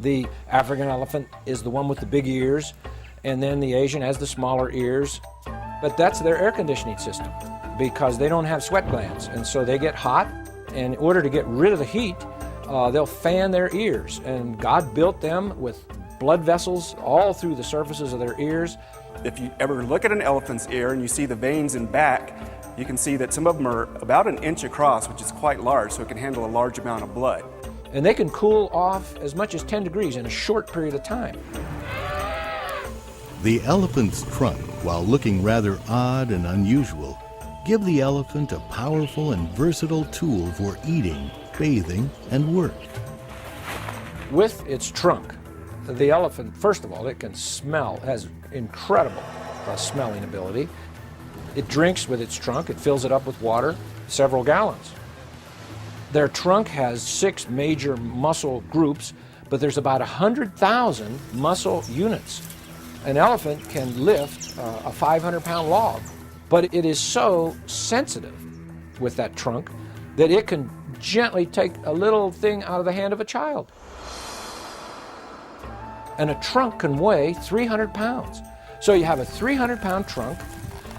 The African elephant is the one with the big ears, and then the Asian has the smaller ears. But that's their air conditioning system because they don't have sweat glands, and so they get hot, and in order to get rid of the heat, they'll fan their ears. And God built them with blood vessels all through the surfaces of their ears. If you ever look at an elephant's ear and you see the veins in back, you can see that some of them are about an inch across, which is quite large, so it can handle a large amount of blood. And they can cool off as much as 10 degrees in a short period of time. The elephant's trunk, while looking rather odd and unusual, give the elephant a powerful and versatile tool for eating, bathing, and work. With its trunk, the elephant, first of all, it can smell, has incredible smelling ability. It drinks with its trunk, it fills it up with water, several gallons. Their trunk has 6 major muscle groups, but there's about 100,000 muscle units. An elephant can lift a 500-pound log, but it is so sensitive with that trunk that it can gently take a little thing out of the hand of a child. And a trunk can weigh 300 pounds. So you have a 300-pound trunk,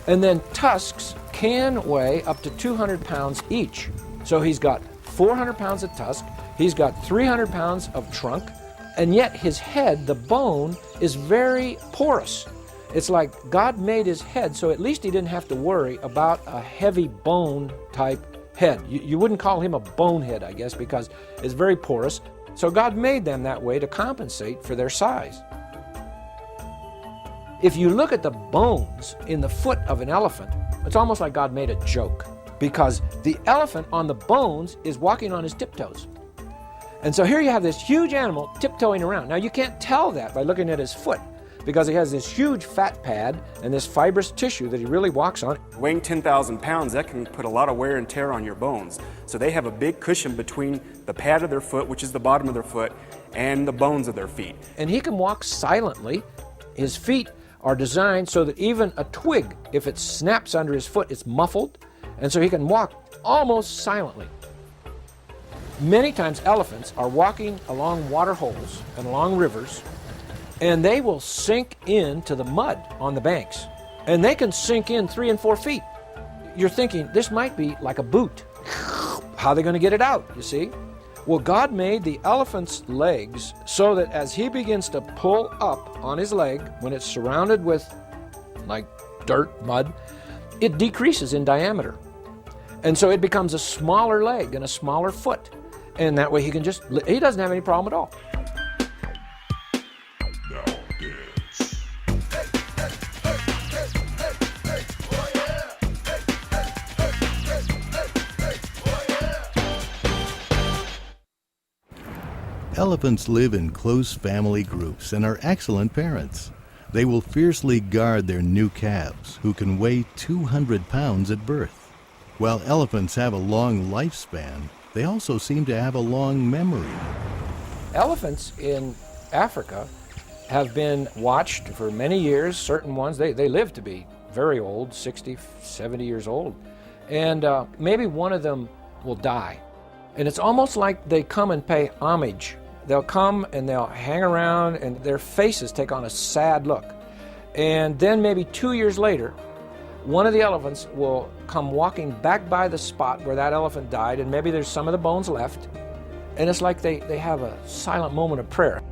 and then tusks can weigh up to 200 pounds each. So he's got 400 pounds of tusk, he's got 300 pounds of trunk, and yet his head, the bone, is very porous. It's like God made his head so at least he didn't have to worry about a heavy bone type head. You wouldn't call him a bonehead, I guess, because it's very porous. So God made them that way to compensate for their size. If you look at the bones in the foot of an elephant, it's almost like God made a joke, because the elephant on the bones is walking on his tiptoes. And so here you have this huge animal tiptoeing around. Now you can't tell that by looking at his foot, because he has this huge fat pad and this fibrous tissue that he really walks on. Weighing 10,000 pounds, that can put a lot of wear and tear on your bones. So they have a big cushion between the pad of their foot, which is the bottom of their foot, and the bones of their feet. And he can walk silently. His feet are designed so that even a twig, if it snaps under his foot, it's muffled, and so he can walk almost silently. Many times elephants are walking along water holes and along rivers, and they will sink into the mud on the banks. And they can sink in 3 and 4 feet. You're thinking, this might be like a boot. How are they going to get it out, you see? Well, God made the elephant's legs so that as he begins to pull up on his leg, when it's surrounded with like dirt, mud, it decreases in diameter. And so it becomes a smaller leg and a smaller foot. And that way he doesn't have any problem at all. Elephants live in close family groups and are excellent parents. They will fiercely guard their new calves, who can weigh 200 pounds at birth. While elephants have a long lifespan, they also seem to have a long memory. Elephants in Africa have been watched for many years. Certain ones, they live to be very old, 60, 70 years old. And maybe one of them will die. And it's almost like they come and pay homage. They'll come and they'll hang around and their faces take on a sad look. And then maybe 2 years later, one of the elephants will come walking back by the spot where that elephant died, and maybe there's some of the bones left. And it's like they have a silent moment of prayer.